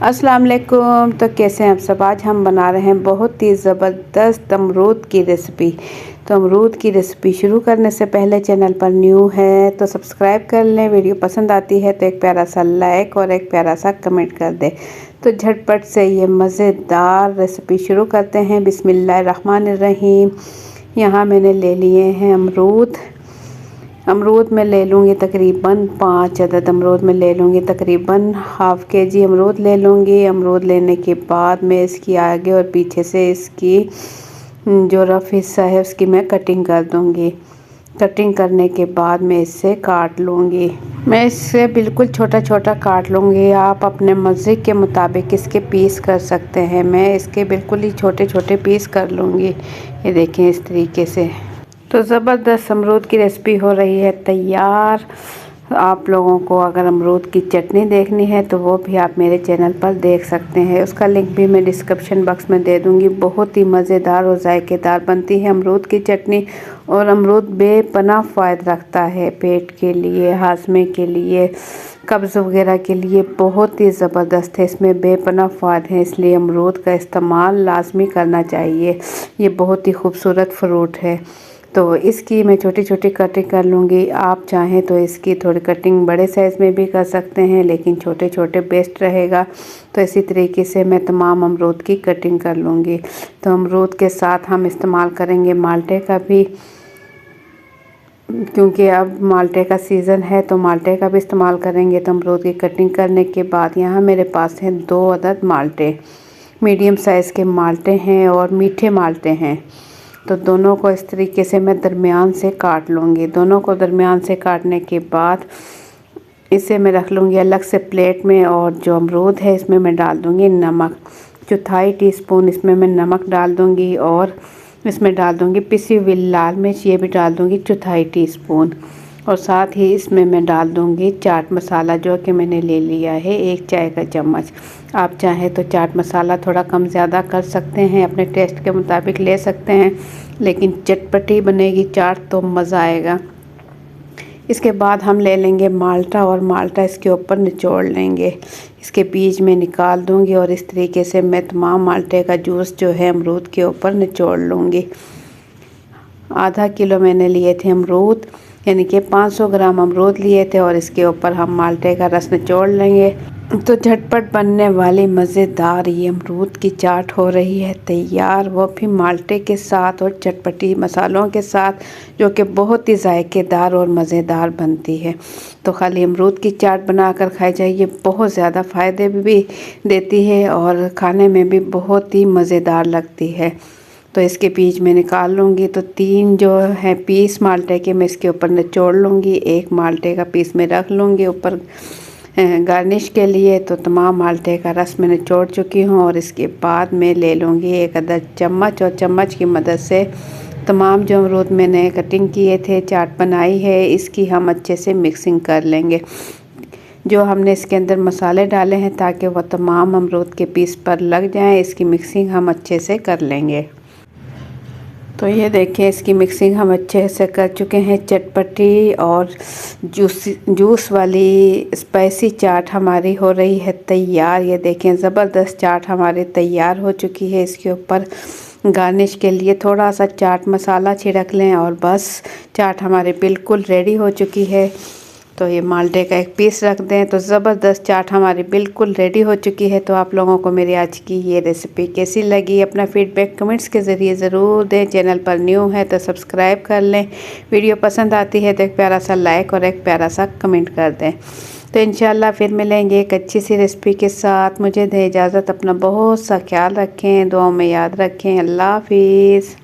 अस्सलाम वालेकुम। तो कैसे हैं आप सब। आज हम बना रहे हैं बहुत ही ज़बरदस्त अमरूद की रेसिपी। तो अमरूद की रेसिपी शुरू करने से पहले चैनल पर न्यू है तो सब्सक्राइब कर लें। वीडियो पसंद आती है तो एक प्यारा सा लाइक और एक प्यारा सा कमेंट कर दें। तो झटपट से ये मज़ेदार रेसिपी शुरू करते हैं। बिस्मिल्लाहिर्रहमानिर्रहीम। यहाँ मैंने ले लिए हैं अमरूद में ले लूँगी तकरीबन 5 अदद। अमरूद में ले लूँगी तकरीबन हाफ़ केजी अमरूद ले लूँगी। अमरूद लेने के बाद मैं इसकी आगे और पीछे से इसकी जो रफ़ हिस्सा है उसकी मैं कटिंग कर दूँगी। कटिंग करने के बाद मैं इससे काट लूँगी। मैं इससे बिल्कुल छोटा छोटा काट लूँगी। आप अपने मर्ज़ी के मुताबिक इसके पीस कर सकते हैं। मैं इसके बिल्कुल ही छोटे छोटे पीस कर लूँगी। ये देखें इस तरीके से। तो ज़बरदस्त अमरूद की रेसिपी हो रही है तैयार। आप लोगों को अगर अमरूद की चटनी देखनी है तो वो भी आप मेरे चैनल पर देख सकते हैं। उसका लिंक भी मैं डिस्क्रिप्शन बॉक्स में दे दूंगी। बहुत ही मज़ेदार और जायकेदार बनती है अमरूद की चटनी। और अमरूद बेपनाह फ़ायदा रखता है पेट के लिए, हाजमे के लिए, कब्ज़ वगैरह के लिए बहुत ही ज़बरदस्त है। इसमें बेपनाह फ़ायदे हैं, इसलिए अमरूद का इस्तेमाल लाजमी करना चाहिए। ये बहुत ही खूबसूरत फ्रूट है। तो इसकी मैं छोटी छोटी कटिंग कर लूँगी। आप चाहें तो इसकी थोड़ी कटिंग बड़े साइज़ में भी कर सकते हैं, लेकिन छोटे छोटे बेस्ट रहेगा। तो इसी तरीके से मैं तमाम अमरूद की कटिंग कर लूँगी। तो अमरूद के साथ हम इस्तेमाल करेंगे माल्टे का भी, क्योंकि अब माल्टे का सीज़न है तो माल्टे का भी इस्तेमाल करेंगे। तो अमरूद की कटिंग करने के बाद यहाँ मेरे पास हैं 2 अदद माल्टे, मीडियम साइज़ के माल्टे हैं और मीठे माल्टे हैं। तो दोनों को इस तरीके से मैं दरमियान से काट लूँगी। दोनों को दरमियान से काटने के बाद इसे मैं रख लूँगी अलग से प्लेट में। और जो अमरूद है इसमें मैं डाल दूँगी नमक, 1/4 टीस्पून इसमें मैं नमक डाल दूँगी। और इसमें डाल दूँगी पिसी हुई लाल मिर्च, ये भी डाल दूँगी 1/4 टीस्पून। और साथ ही इसमें मैं डाल दूँगी चाट मसाला, जो कि मैंने ले लिया है 1 चाय का चम्मच। आप चाहें तो चाट मसाला थोड़ा कम ज़्यादा कर सकते हैं, अपने टेस्ट के मुताबिक ले सकते हैं, लेकिन चटपटी बनेगी चाट तो मज़ा आएगा। इसके बाद हम ले लेंगे माल्टा और माल्टा इसके ऊपर निचोड़ लेंगे। इसके बीज में निकाल दूँगी और इस तरीके से मैं तमाम माल्टे का जूस जो है अमरूद के ऊपर निचोड़ लूँगी। आधा किलो मैंने लिए थे अमरूद, यानी कि 500 ग्राम अमरूद लिए थे और इसके ऊपर हम माल्टे का रस निचोड़ लेंगे। तो झटपट बनने वाली मज़ेदार ये अमरूद की चाट हो रही है तैयार, वो भी माल्टे के साथ और चटपटी मसालों के साथ, जो कि बहुत ही जायकेदार और मज़ेदार बनती है। तो खाली अमरूद की चाट बनाकर खाई जाइए, बहुत ज़्यादा फ़ायदे भी देती है और खाने में भी बहुत ही मज़ेदार लगती है। तो इसके बीज में निकाल लूँगी। तो 3 जो है पीस माल्टे के मैं इसके ऊपर निचोड़ लूँगी। 1 माल्टे का पीस में रख लूँगी ऊपर गार्निश के लिए। तो तमाम माल्टे का रस मैं निचोड़ चुकी हूँ। और इसके बाद मैं ले लूँगी 1 अदद चम्मच, और चम्मच की मदद से तमाम जो अमरूद मैंने कटिंग किए थे, चाट बनाई है, इसकी हम अच्छे से मिक्सिंग कर लेंगे। जो हमने इसके अंदर मसाले डाले हैं ताकि वह तमाम अमरूद के पीस पर लग जाएं, इसकी मिक्सिंग हम अच्छे से कर लेंगे। तो ये देखिए इसकी मिक्सिंग हम अच्छे से कर चुके हैं। चटपटी और जूस वाली स्पाइसी चाट हमारी हो रही है तैयार। ये देखें ज़बरदस्त चाट हमारी तैयार हो चुकी है। इसके ऊपर गार्निश के लिए थोड़ा सा चाट मसाला छिड़क लें और बस चाट हमारी बिल्कुल रेडी हो चुकी है। तो ये माल्टे का एक पीस रख दें। तो ज़बरदस्त चाट हमारी बिल्कुल रेडी हो चुकी है। तो आप लोगों को मेरी आज की ये रेसिपी कैसी लगी, अपना फीडबैक कमेंट्स के ज़रिए ज़रूर दें। चैनल पर न्यू है तो सब्सक्राइब कर लें। वीडियो पसंद आती है तो एक प्यारा सा लाइक और एक प्यारा सा कमेंट कर दें। तो इंशाल्लाह फिर मिलेंगे एक अच्छी सी रेसिपी के साथ। मुझे दें इजाज़त, अपना बहुत सा ख्याल रखें, दुआओं में याद रखें। अल्लाह हाफिज़।